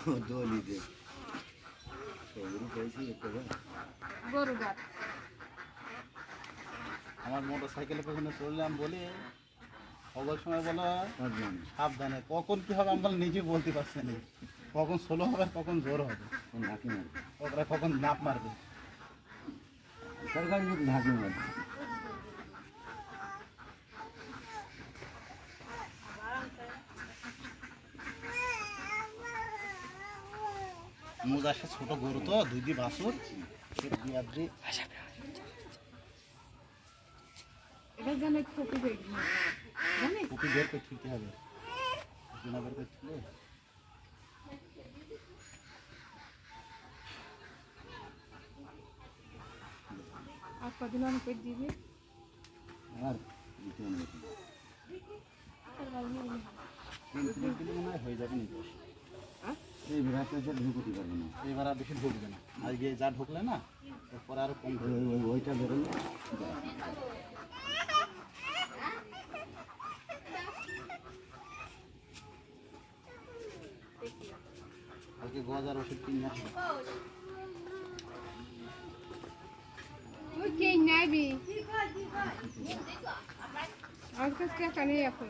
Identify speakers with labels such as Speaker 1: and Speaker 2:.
Speaker 1: দলি দে সবুরি পেয়েছি একটা
Speaker 2: গরু গাছ
Speaker 3: আমার মোটর সাইকেলের পেছনে চললাম বলে অবল সময় বলো
Speaker 1: সাবধানে
Speaker 3: সাবধানে কখন কী হবে আমরা নিজে বলতে পারছি না কখন স্লো হবে কখন জোর হবে
Speaker 1: ঢাকি মারবে
Speaker 3: ওরা কখন নাপ মারবে
Speaker 1: সরকারি যদি ঢাকি মারবে
Speaker 3: মোজ আসে ছোট গরু তো দুই দি বাছুর বিয়াদ্রি
Speaker 2: এটা জানে খুবই বেশি জানে
Speaker 3: কুপি বের করে ছুটতে হবে না বের করে ছুটলে
Speaker 2: আর কদিন অনেক করে দিবি
Speaker 1: আর দিতে হবে
Speaker 3: দিলে মনে হয় হয়ে যাবে নাকি
Speaker 1: এই বিরাটটা যে ঢুকতে পারবে না
Speaker 3: এবার আর বেশি ঢুকবে না আজকে যা ঢুকলে না এরপরে আরো কম ঢুকবে
Speaker 1: ওইটা বেরোলে
Speaker 3: আজকে গজার ওষুধ কিনে আসবে
Speaker 2: তুই কে নেবি আর কাছে টাকা নেই এখন